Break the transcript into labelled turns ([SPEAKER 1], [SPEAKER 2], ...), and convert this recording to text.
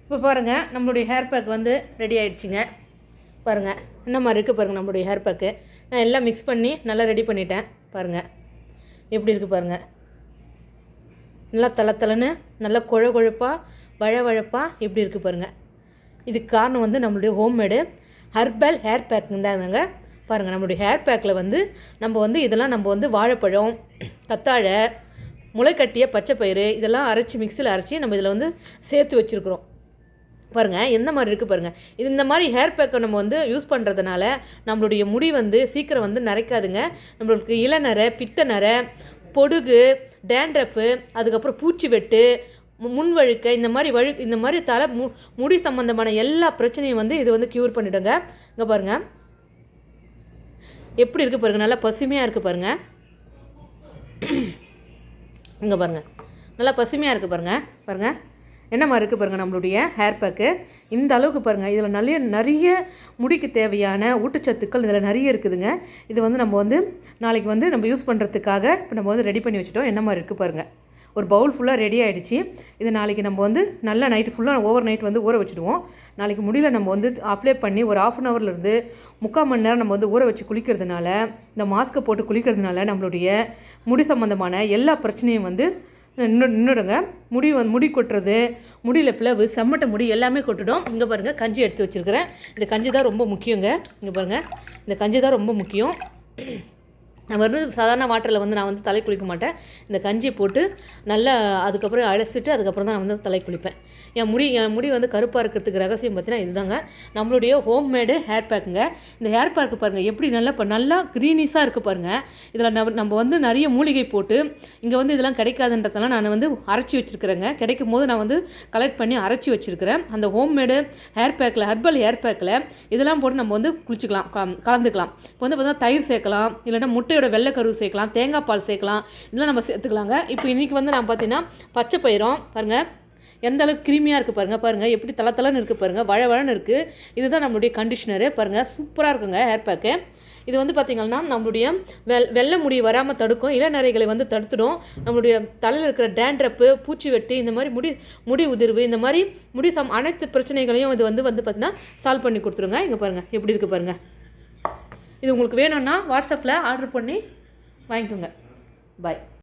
[SPEAKER 1] இப்போ பாருங்கள், நம்மளுடைய ஹேர் பேக் வந்து ரெடி ஆகிடுச்சிங்க. பாருங்கள் என்ன மாதிரி இருக்குது பாருங்கள் நம்மளுடைய ஹேர் பேக்கு. நான் எல்லாம் மிக்ஸ் பண்ணி நல்லா ரெடி பண்ணிட்டேன். பாருங்கள் எப்படி இருக்குது பாருங்கள். நல்லா தளன்னு நல்லா கொழப்பாக வழவழப்பாக எப்படி இருக்குது பாருங்கள். இதுக்கு காரணம் வந்து நம்மளுடைய ஹோம்மேடு ஹெர்பல் ஹேர் பேக்குங்க தாங்க. பாருங்கள் நம்மளுடைய ஹேர் பேக்கில் வந்து நம்ம வந்து இதெல்லாம் நம்ம வந்து வாழைப்பழம், கத்தாழை, முளைக்கட்டிய பச்சைப்பயிறு இதெல்லாம் அரைச்சி மிக்சியில் அரைச்சி நம்ம இதில் வந்து சேர்த்து வச்சுருக்குறோம். பாருங்கள் எந்த மாதிரி இருக்குது பாருங்கள். இது இந்த மாதிரி ஹேர் பேக்கை நம்ம வந்து யூஸ் பண்ணுறதுனால நம்மளுடைய முடி வந்து சீக்கிரம் வந்து நரைக்காதுங்க. நம்மளுக்கு இளநரை, பித்த நரை, பொடுகு, டேண்ட்ரஃபு, அதுக்கப்புறம் பூச்சி வெட்டு, முன்வழுக்க இந்த மாதிரி தலை முடி சம்மந்தமான எல்லா பிரச்சனையும் வந்து இது வந்து க்யூர் பண்ணிவிடுங்க. இங்கே பாருங்கள் எப்படி இருக்குது பாருங்கள். நல்லா பசுமையாக இருக்குது பாருங்கள். இங்கே பாருங்கள் நல்லா பசுமையாக இருக்குது பாருங்கள் என்ன மாதிரி இருக்குது பாருங்கள் நம்மளுடைய ஹேர் பேக்கு. இந்த அளவுக்கு பாருங்கள். இதில் நிறைய முடிக்கு தேவையான ஊட்டச்சத்துக்கள் இதில் நிறைய இருக்குதுங்க. இது வந்து நம்ம வந்து நாளைக்கு வந்து நம்ம யூஸ் பண்ணுறதுக்காக இப்போ நம்ம வந்து ரெடி பண்ணி வச்சுட்டோம். என்ன மாதிரி இருக்குது பாருங்கள். ஒரு பவுல் ஃபுல்லாக ரெடி ஆகிடுச்சு. இது நாளைக்கு நம்ம வந்து நல்லா நைட்டு ஃபுல்லாக ஓவர் நைட் வந்து ஊற வச்சுடுவோம். நாளைக்கு முடியல நம்ம வந்து அப்ளை பண்ணி ஒரு 1/2 ஹவர்லேருந்து 3/4 மணி நேரம் நம்ம வந்து ஊற வச்சு குளிக்கிறதுனால, இந்த மாஸ்க்கை போட்டு குளிக்கிறதுனால நம்மளுடைய முடி சம்மந்தமான எல்லா பிரச்சனையும் வந்து நின்றுடுங்க. முடி கொட்டுறது, முடியில் பிளவு, செம்மட்ட முடி எல்லாமே கொட்டுடும். இங்கே பாருங்கள் கஞ்சி எடுத்து வச்சுருக்கிறேன். இந்த கஞ்சி தான் ரொம்ப முக்கியங்க. இங்கே பாருங்கள் இந்த கஞ்சி தான் ரொம்ப முக்கியம். நான் வந்து சாதாரண வாட்டரில் வந்து நான் வந்து தலை குளிக்க மாட்டேன். இந்த கஞ்சியை போட்டு நல்லா அதுக்கப்புறம் அலசிட்டு அதுக்கப்புறம் தான் நான் வந்து தலை குளிப்பேன். என் முடி வந்து கருப்பாக இருக்கிறதுக்கு ரகசியம் பார்த்தீங்கன்னா இதுதாங்க. நம்மளுடைய ஹோம்மேடு ஹேர் பேக்குங்க. இந்த ஹேர் பேக்கு பாருங்கள் எப்படி நல்லா க்ரீனிஸாக இருக்குது பாருங்கள். இதில் நம்ம வந்து நிறைய மூலிகை போட்டு இங்கே வந்து இதெல்லாம் கிடைக்காதுன்றதெல்லாம் நான் வந்து அரைச்சி வச்சுருக்கிறேங்க. கிடைக்கும் போது நான் வந்து கலெக்ட் பண்ணி அரைச்சி வச்சுருக்கிறேன். அந்த ஹோம்மேடு ஹேர் பேக்கில், ஹெர்பல் ஹேர் பேக்கில் இதெல்லாம் போட்டு நம்ம வந்து குளிச்சிக்கலாம், கலந்துக்கலாம். இப்போ வந்து பார்த்தீங்கன்னா தயிர் சேர்க்கலாம், இல்லைன்னா முட்டையோட வெள்ளைக்கரு சேர்க்கலாம், தேங்காய் பால் சேர்க்கலாம், இதெல்லாம் நம்ம சேர்த்துக்கலாங்க. இப்போ இன்றைக்கி வந்து நான் பார்த்தீங்கன்னா பச்சை பயிரும் பாருங்கள் எந்த அளவுக்கு க்ரீமியாக இருக்குது பாருங்கள் எப்படி தளன்னு இருக்குது பாருங்கள், வழன்னு இருக்குது. இதுதான் நம்மளுடைய கண்டிஷ்னரு பாருங்கள். சூப்பராக இருக்குங்க ஹேர் பேக்கு. இது வந்து பார்த்திங்கன்னா நம்மளுடைய வெள்ளை முடி வராமல் தடுக்கும், இளநரைகளை வந்து தடுத்துடும். நம்மளுடைய தலையில் இருக்கிற டேண்ட்ரப்பு, பூச்சி வெட்டு, இந்த மாதிரி முடி உதிர்வு, இந்த மாதிரி அனைத்து பிரச்சனைகளையும் இது வந்து பார்த்திங்கன்னா சால்வ் பண்ணி கொடுத்துருங்க. இங்கே பாருங்கள் எப்படி இருக்குது பாருங்கள். இது உங்களுக்கு வேணும்னா வாட்ஸ்அப்பில் ஆர்டர் பண்ணி வாங்கிக்கோங்க. பாய்.